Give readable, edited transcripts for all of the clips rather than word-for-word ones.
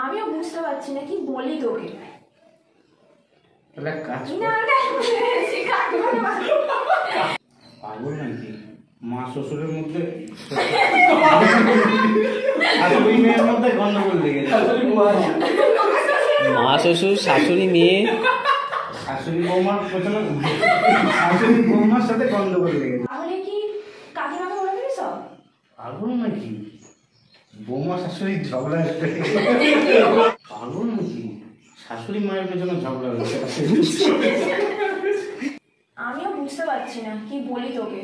আমিও বুঝতে পারছি না কি বলি তোকে। পাগল নাকি? মা শ্বশুরের মধ্যে শাশুড়ি মেয়ের মধ্যে গন্ডগোল লেগেছে। মা শ্বশুর শাশুড়ি মেয়ে শাশুড়ি বৌমার প্রচন্ড শাশুড়ি বৌমার সাথে গন্ডগোল লেগেছে। তাহলে কি কাকিমাকে বলে দিবি সব? পাগল নাকি? বৌমা শাশুড়ির ঝগড়া হচ্ছে। পাগল নাকি? শাশুড়ি মায়ের পেছনে ঝগড়া হচ্ছে। আমিও বুঝতে পারছি না কি বলি তোকে।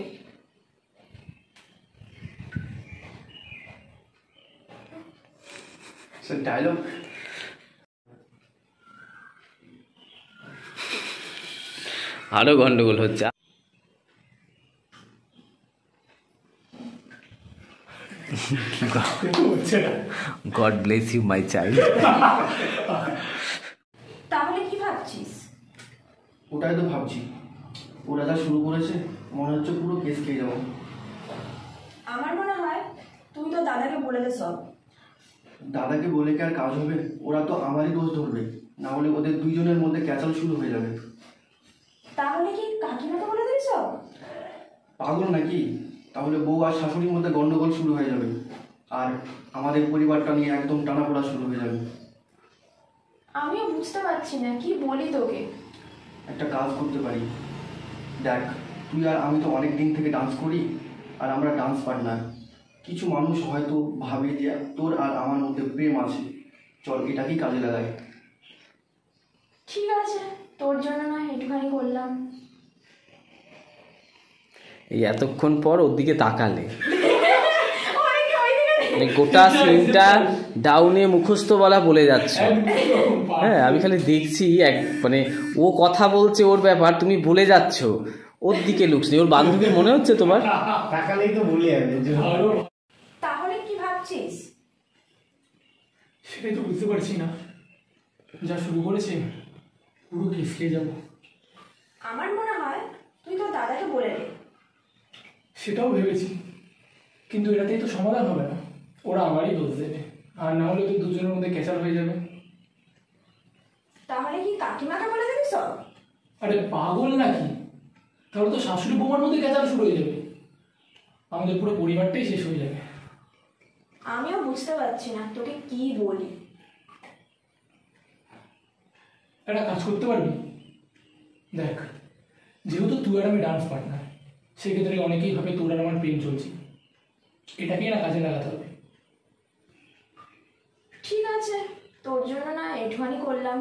ডায়লগ আরো গন্ডগোল হচ্ছে। God bless you my child. তাহলে কি ভাবছিস? ওটাই তো ভাবছি, ওরা যা শুরু করেছে মনে হচ্ছে পুরো কেস খেয়ে যাবো। আমার মনে হয় তুই তো দাদাকে বলে দে সব। দাদাকে বলে কি আর কাজ হবে? ওরা তো আমারই দোষ ধরবে, না হলে ওদের দুইজনের মধ্যে ক্যাচাল শুরু হয়ে যাবে। তাহলে কি কাকিমাকে বলে দিবি সব? পাগল নাকি? তাহলে বউ আর শাশুড়ির মধ্যে গন্ডগোল শুরু হয়ে যাবে, আর আমাদের পরিবারটা নিয়ে একদম টানাপোড়া শুরু হয়ে যাবে। আমিও বুঝতে পারছি না কি বলি তোকে। একটা কাজ করতে পারি। দেখ, তুই আর আমি তো অনেক দিন থেকে ডান্স করি, আর আমরা ডান্স পার্টনার। কিছু মানুষ হয়তো ভাবে যে তোর আর আমার মধ্যে প্রেম আছে, চল এটাকেই কাজে লাগাই। ঠিক আছে, তোর জন্য না একটুখানি করলাম। এই এতক্ষণ পর ওর দিকে তাকালে মানে গোটা সিনটা ডাউনে মুখস্থ বলা বলে যাচ্ছে। হ্যাঁ, আমি খালি দেখছি মানে ও কথা বলছে ওর ব্যাপার, তুমি বলে যাচ্ছ, ওর দিকে লুকস নেই। ওর বান্ধবীর মনে হচ্ছে তোমার? তাকালেই তো বলি আমি। তাহলে কি ভাবছিস? সেটাই তো বুঝতে পারছি না, যা শুরু করেছে পুরো কেস খেয়ে যাবো। আমার মনে হয় তুই তো দাদাকে বলে দে। সেটাও ভেবেছি, কিন্তু এটাতেই তো সমাধান হবে না। ওরা আমারই দোষ দেবে, আর না হলে তো দুজনের মধ্যে ক্যাচাল হয়ে যাবে। তাহলে কি কাকিমাকে বলে দিবি সব? আরে পাগল নাকি? তাহলে তো শাশুড়ি বৌমার মধ্যে ক্যাচাল শুরু হয়ে যাবে, আমাদের পুরো পরিবারটাই শেষ হয়ে যাবে। আমিও বুঝতে পারছি না তোকে কি বলি। একটা কাজ করতে পারবি? দেখ, যেহেতু তুই আর আমি ডান্স পার্টনার, সেক্ষেত্রে অনেকেই ভাবে তোর আর আমার প্রেম চলছে। এটাকেই না কাজে লাগাতে হবে। ঠিক আছে, তোর জন্য না একটুখানি করলাম।